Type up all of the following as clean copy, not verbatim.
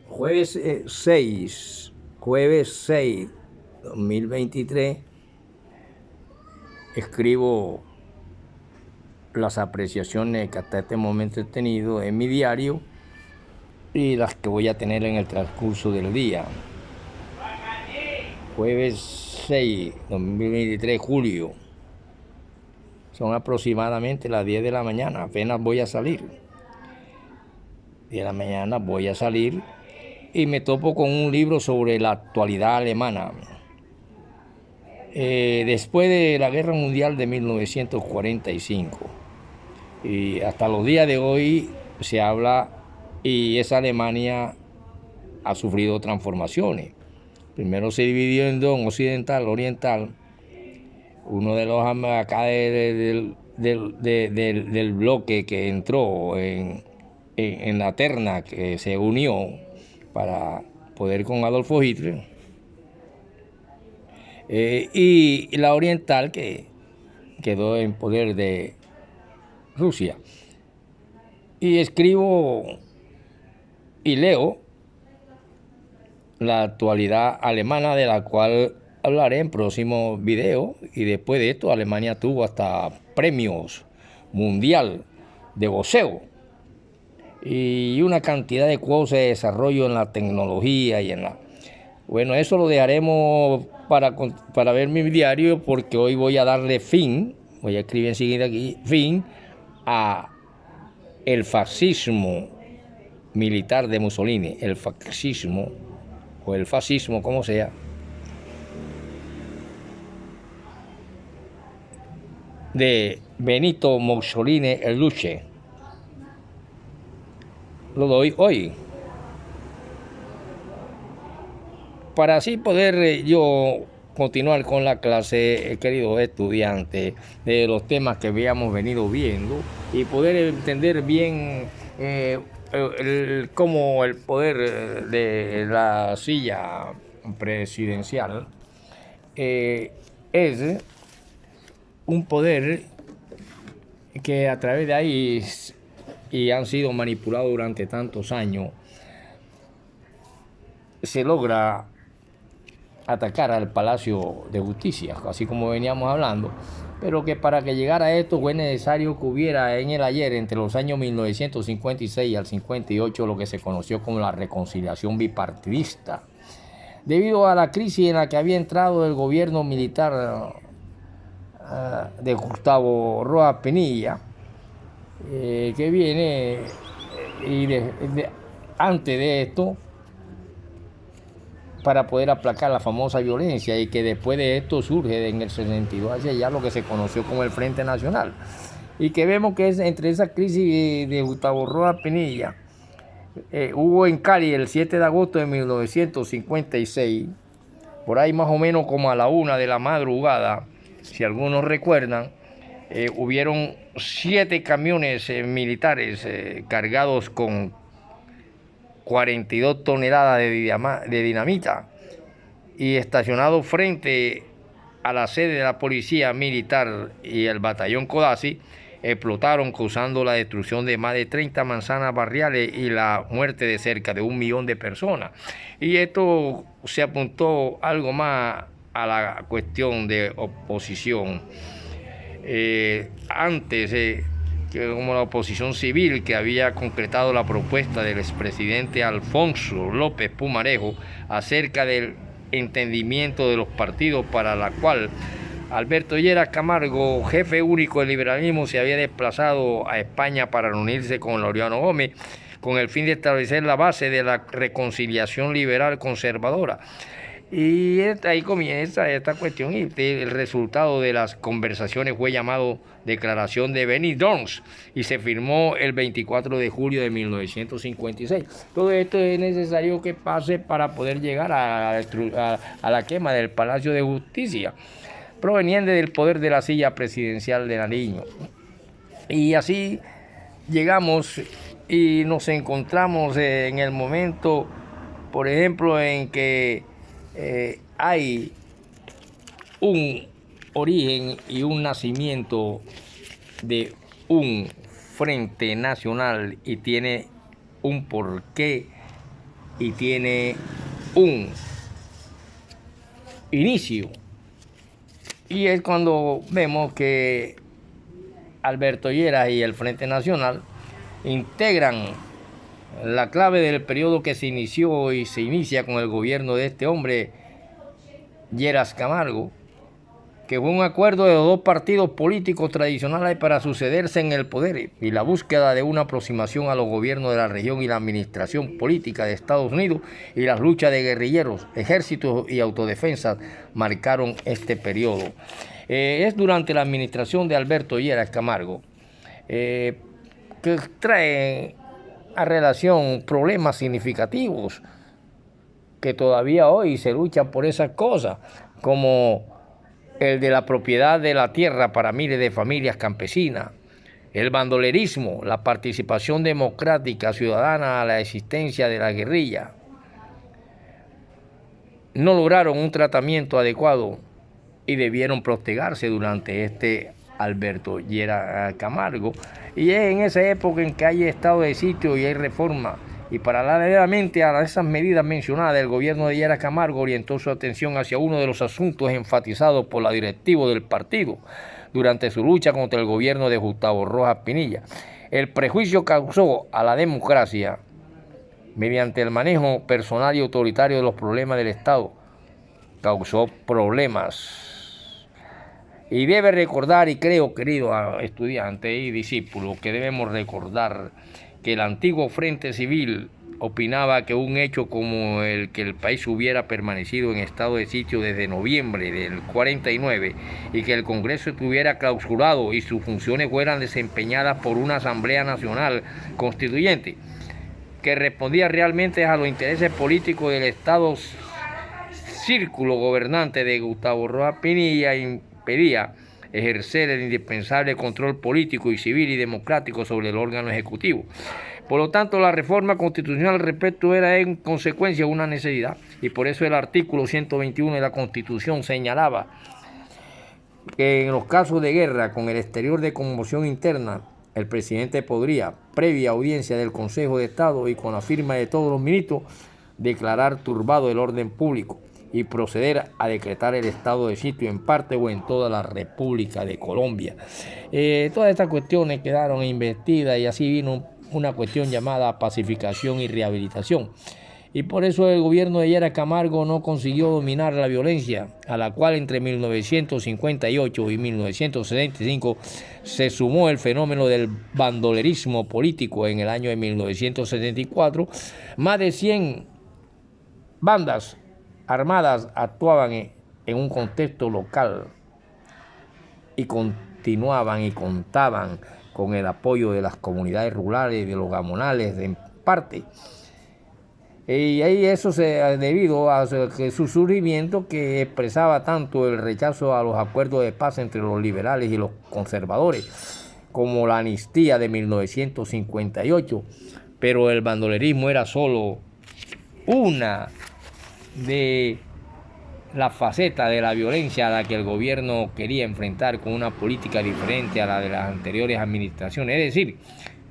Jueves 6, jueves 6, 2023, escribo las apreciaciones que hasta este momento he tenido en mi diario y las que voy a tener en el transcurso del día. Jueves 6, 2023, julio. Son aproximadamente las 10 de la mañana, apenas voy a salir. 10 de la mañana voy a salir y me topo con un libro sobre la actualidad alemana. Después de la Guerra Mundial de 1945 y hasta los días de hoy se habla y esa Alemania ha sufrido transformaciones. Primero se dividió en dos, occidental, oriental. Uno de los acá del bloque que entró en la terna, que se unió para poder con Adolfo Hitler. Y la oriental, que quedó en poder de Rusia. Y escribo y leo la actualidad alemana, de la cual hablaré en próximos videos. Y después de esto, Alemania tuvo hasta premios mundial de boxeo y una cantidad de cosas de desarrollo en la tecnología y en la... Bueno, eso lo dejaremos para ver mi diario, porque hoy voy a darle fin, voy a escribir enseguida aquí, fin a el fascismo militar de Mussolini, el fascismo o el fascismo, como sea, de Benito Mussolini el Duce. Lo doy hoy, para así poder yo continuar con la clase, queridos estudiantes, de los temas que habíamos venido viendo y poder entender bien cómo el poder de la silla presidencial es un poder que a través de ahí y han sido manipulados durante tantos años, se logra atacar al Palacio de Justicia, así como veníamos hablando, pero que para que llegara a esto fue necesario que hubiera en el ayer, entre los años 1956 al 58, lo que se conoció como la reconciliación bipartidista, debido a la crisis en la que había entrado el gobierno militar de Gustavo Rojas Pinilla, que viene y antes de esto, para poder aplacar la famosa violencia, y que después de esto surge en el 62 hacia allá lo que se conoció como el Frente Nacional, y que vemos que es entre esa crisis de Gustavo Rojas Pinilla, hubo en Cali el 7 de agosto de 1956, por ahí más o menos como a la 1 de la madrugada, si algunos recuerdan, hubieron 7 camiones militares cargados con 42 toneladas de dinamita y estacionados frente a la sede de la policía militar y el batallón Codazzi, explotaron, causando la destrucción de más de 30 manzanas barriales y la muerte de cerca de 1 millón de personas. Y esto se apuntó algo más a la cuestión de oposición. Antes, como la oposición civil, que había concretado la propuesta del expresidente Alfonso López Pumarejo acerca del entendimiento de los partidos, para la cual Alberto Lleras Camargo, jefe único del liberalismo, se había desplazado a España para reunirse con Laureano Gómez, con el fin de establecer la base de la reconciliación liberal conservadora. Y ahí comienza esta cuestión, y el resultado de las conversaciones fue llamado Declaración de Benidorm y se firmó el 24 de julio de 1956. Todo esto es necesario que pase para poder llegar a la quema del Palacio de Justicia, proveniente del poder de la silla presidencial de Nariño. Y así llegamos y nos encontramos en el momento, por ejemplo, en que hay un origen y un nacimiento de un frente nacional, y tiene un porqué y tiene un inicio. Y es cuando vemos que Alberto Lleras y el Frente Nacional integran la clave del periodo que se inició y se inicia con el gobierno de este hombre, Lleras Camargo, que fue un acuerdo de los dos partidos políticos tradicionales para sucederse en el poder y la búsqueda de una aproximación a los gobiernos de la región y la administración política de Estados Unidos, y las luchas de guerrilleros, ejércitos y autodefensas marcaron este periodo. Es durante la administración de Alberto Lleras Camargo que trae a relación problemas significativos que todavía hoy se lucha por esas cosas, como el de la propiedad de la tierra para miles de familias campesinas, el bandolerismo, la participación democrática ciudadana a la existencia de la guerrilla. No lograron un tratamiento adecuado y debieron postergarse durante este Alberto Lleras Camargo. Y es en esa época en que hay estado de sitio y hay reforma. Y paralelamente a esas medidas mencionadas, el gobierno de Lleras Camargo orientó su atención hacia uno de los asuntos enfatizados por la directiva del partido durante su lucha contra el gobierno de Gustavo Rojas Pinilla. El prejuicio causó a la democracia mediante el manejo personal y autoritario de los problemas del Estado. Causó problemas. Y debe recordar, y creo, querido estudiante y discípulo, que debemos recordar que el antiguo Frente Civil opinaba que un hecho como el que el país hubiera permanecido en estado de sitio desde noviembre del 49 y que el Congreso estuviera clausurado y sus funciones fueran desempeñadas por una Asamblea Nacional Constituyente que respondía realmente a los intereses políticos del Estado círculo gobernante de Gustavo Rojas Pinilla, impedía ejercer el indispensable control político y civil y democrático sobre el órgano ejecutivo. Por lo tanto, la reforma constitucional al respecto era en consecuencia una necesidad, y por eso el artículo 121 de la Constitución señalaba que en los casos de guerra con el exterior de conmoción interna, el presidente podría, previa audiencia del Consejo de Estado y con la firma de todos los ministros, declarar turbado el orden público y proceder a decretar el estado de sitio en parte o en toda la República de Colombia. Todas estas cuestiones quedaron investidas y así vino una cuestión llamada pacificación y rehabilitación. Y por eso el gobierno de Lleras Camargo no consiguió dominar la violencia, a la cual entre 1958 y 1975 se sumó el fenómeno del bandolerismo político. En el año de 1974, más de 100 bandas armadas actuaban en un contexto local y continuaban y contaban con el apoyo de las comunidades rurales y de los gamonales en parte. Y ahí eso se debido a su surgimiento, que expresaba tanto el rechazo a los acuerdos de paz entre los liberales y los conservadores, como la amnistía de 1958. Pero el bandolerismo era solo una de la faceta de la violencia a la que el gobierno quería enfrentar con una política diferente a la de las anteriores administraciones, es decir,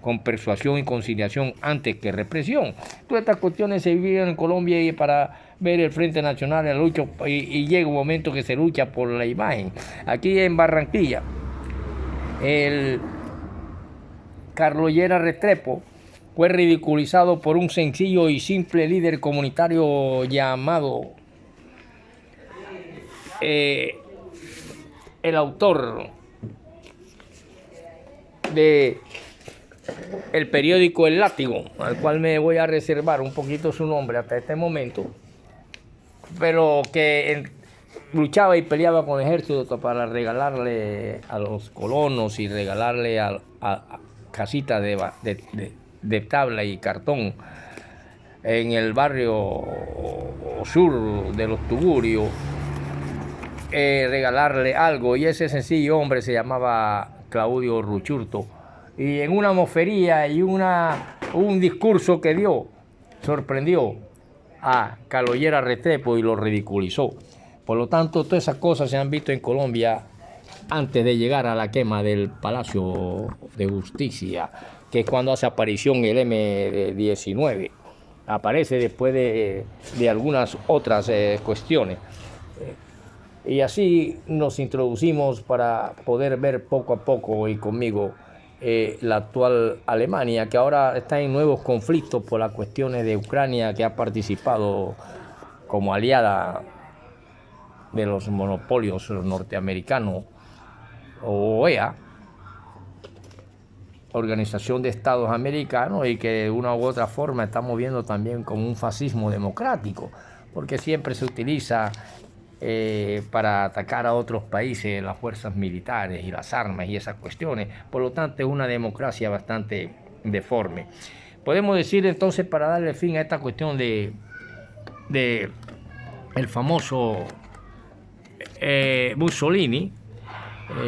con persuasión y conciliación antes que represión. Todas estas cuestiones se vivían en Colombia y para ver el Frente Nacional la lucha, y llega un momento que se lucha por la imagen. Aquí en Barranquilla, el Carlos Lleras Restrepo fue ridiculizado por un sencillo y simple líder comunitario llamado el autor de el periódico El Látigo, al cual me voy a reservar un poquito su nombre hasta este momento, pero que luchaba y peleaba con el ejército para regalarle a los colonos y regalarle a casitas de tabla y cartón en el barrio sur de los Tugurios, regalarle algo, y ese sencillo hombre se llamaba Claudio Ruchurto, y en una mofería y un discurso que dio sorprendió a Carlos Lleras Restrepo y lo ridiculizó. Por lo tanto, todas esas cosas se han visto en Colombia antes de llegar a la quema del Palacio de Justicia, que es cuando hace aparición el M-19. aparece después de algunas otras cuestiones. Y así nos introducimos para poder ver poco a poco y conmigo la actual Alemania, que ahora está en nuevos conflictos por las cuestiones de Ucrania, que ha participado como aliada de los monopolios norteamericanos, o OEA, Organización de Estados Americanos, y que de una u otra forma estamos viendo también como un fascismo democrático, porque siempre se utiliza para atacar a otros países las fuerzas militares y las armas y esas cuestiones. Por lo tanto, es una democracia bastante deforme. Podemos decir entonces, para darle fin a esta cuestión de el famoso Mussolini,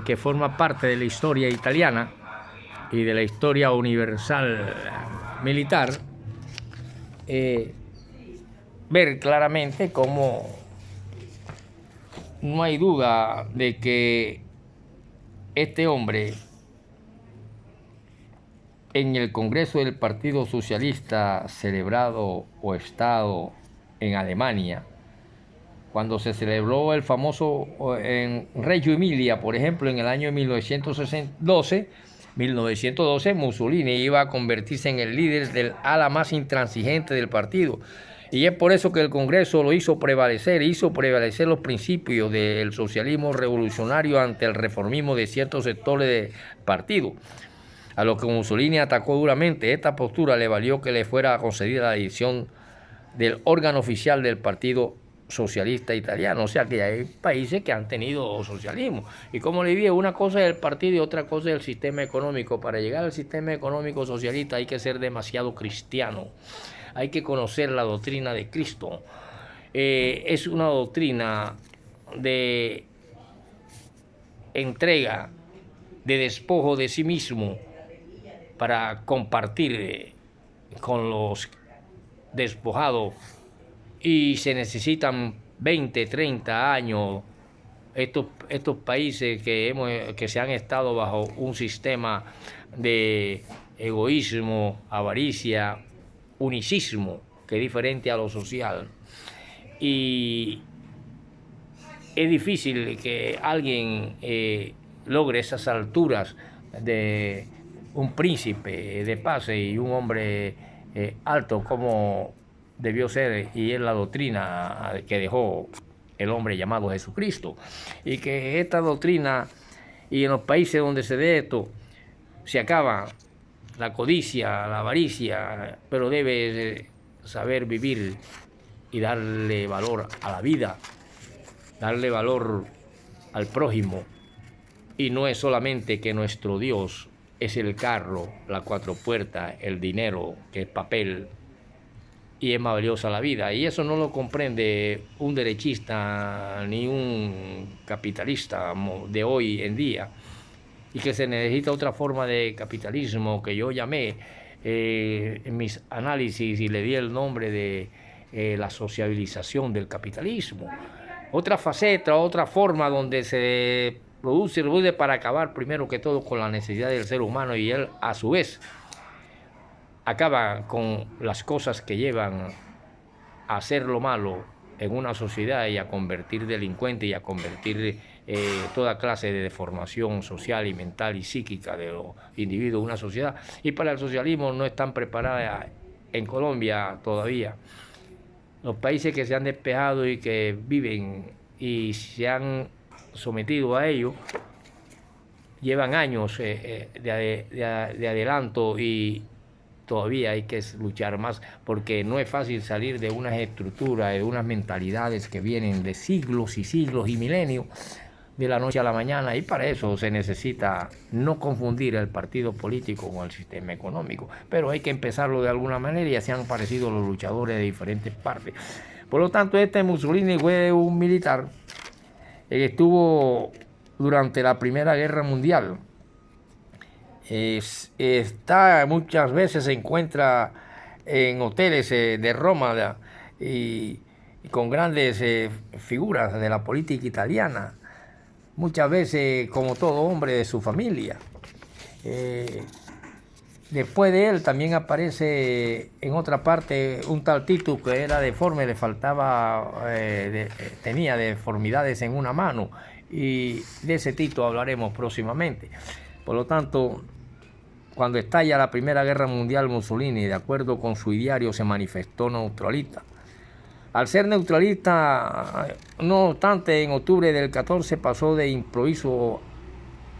que forma parte de la historia italiana y de la historia universal militar, ver claramente cómo no hay duda de que este hombre en el Congreso del Partido Socialista celebrado o estado en Alemania, cuando se celebró el famoso en Reggio Emilia, por ejemplo, en el año 1912, Mussolini iba a convertirse en el líder del ala más intransigente del partido. Y es por eso que el Congreso lo hizo prevalecer los principios del socialismo revolucionario ante el reformismo de ciertos sectores del partido, a lo que Mussolini atacó duramente. Esta postura le valió que le fuera concedida la edición del órgano oficial del Partido Socialista Italiano. O sea que hay países que han tenido socialismo. Y como le dije, una cosa es el partido y otra cosa es el sistema económico. Para llegar al sistema económico socialista hay que ser demasiado cristiano. Hay que conocer la doctrina de Cristo. Es una doctrina de entrega, de despojo de sí mismo para compartir con los despojados, y se necesitan 20, 30 años. Estos países que se han estado bajo un sistema de egoísmo, avaricia, unicismo, que es diferente a lo social. Y es difícil que alguien logre esas alturas de un príncipe de paz y un hombre alto como debió ser, y es la doctrina que dejó el hombre llamado Jesucristo. Y que esta doctrina, y en los países donde se dé esto, se acaba la codicia, la avaricia, pero debe saber vivir y darle valor a la vida, darle valor al prójimo. Y no es solamente que nuestro Dios es el carro, las cuatro puertas, el dinero, que es papel, y es más valiosa la vida. Y eso no lo comprende un derechista ni un capitalista de hoy en día. Y que se necesita otra forma de capitalismo que yo llamé en mis análisis, y le di el nombre de la sociabilización del capitalismo. Otra faceta, otra forma donde se produce para acabar primero que todo con la necesidad del ser humano, y él a su vez acaba con las cosas que llevan a hacer lo malo en una sociedad y a convertir delincuentes y a convertir toda clase de deformación social y mental y psíquica de los individuos de una sociedad. Y para el socialismo no están preparadas en Colombia todavía. Los países que se han despejado y que viven y se han sometido a ello llevan años de adelanto, y todavía hay que luchar más, porque no es fácil salir de unas estructuras, de unas mentalidades que vienen de siglos y siglos y milenios, de la noche a la mañana. Y para eso se necesita no confundir el partido político con el sistema económico, pero hay que empezarlo de alguna manera, y así han aparecido los luchadores de diferentes partes. Por lo tanto, este Mussolini fue un militar que estuvo durante la Primera Guerra Mundial. Muchas veces se encuentra en hoteles de Roma y con grandes figuras de la política italiana, muchas veces como todo hombre de su familia. Después de él también aparece en otra parte un tal Tito que era deforme, le faltaba, tenía deformidades en una mano, y de ese Tito hablaremos próximamente. Por lo tanto, cuando estalla la Primera Guerra Mundial, Mussolini, de acuerdo con su diario, se manifestó neutralista. Al ser neutralista, no obstante, en octubre del 14 pasó de improviso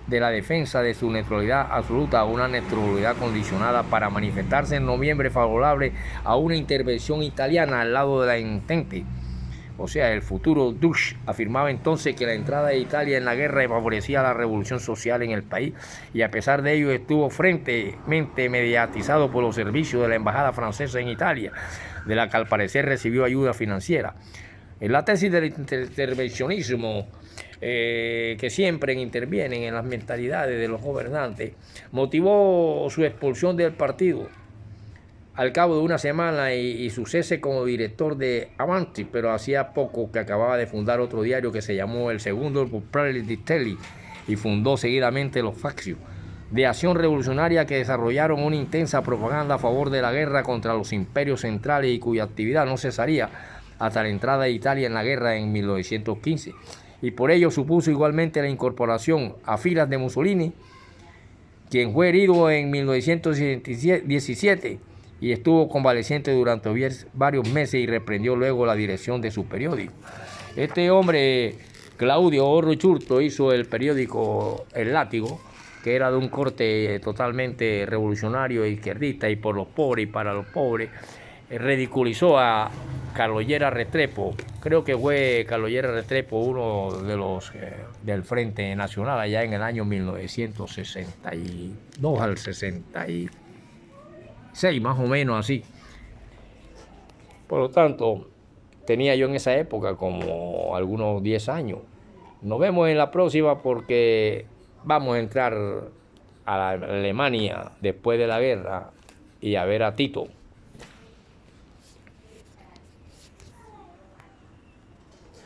de la defensa de su neutralidad absoluta a una neutralidad condicionada para manifestarse en noviembre favorable a una intervención italiana al lado de la Entente. O sea, el futuro Duce afirmaba entonces que la entrada de Italia en la guerra favorecía la revolución social en el país, y a pesar de ello estuvo fuertemente mediatizado por los servicios de la embajada francesa en Italia, de la que al parecer recibió ayuda financiera. En la tesis del intervencionismo, que siempre intervienen en las mentalidades de los gobernantes, motivó su expulsión del partido al cabo de una semana y su cese como director de Avanti, pero hacía poco que acababa de fundar otro diario que se llamó El Segundo Popolare d'Italia, y fundó seguidamente los Faccios de Acción Revolucionaria, que desarrollaron una intensa propaganda a favor de la guerra contra los imperios centrales y cuya actividad no cesaría hasta la entrada de Italia en la guerra en 1915, y por ello supuso igualmente la incorporación a filas de Mussolini, quien fue herido en 1917 y estuvo convaleciente durante varios meses y reprendió luego la dirección de su periódico. Este hombre, Claudio Orro Churto, hizo el periódico El Látigo, que era de un corte totalmente revolucionario e izquierdista y por los pobres y para los pobres. Ridiculizó a Carlos Lleras Restrepo. Creo que fue Carlos Lleras Restrepo uno de los del Frente Nacional allá en el año 1962 al 66, más o menos así. Por lo tanto, tenía yo en esa época como algunos 10 años. Nos vemos en la próxima, porque vamos a entrar a la Alemania después de la guerra y a ver a Tito.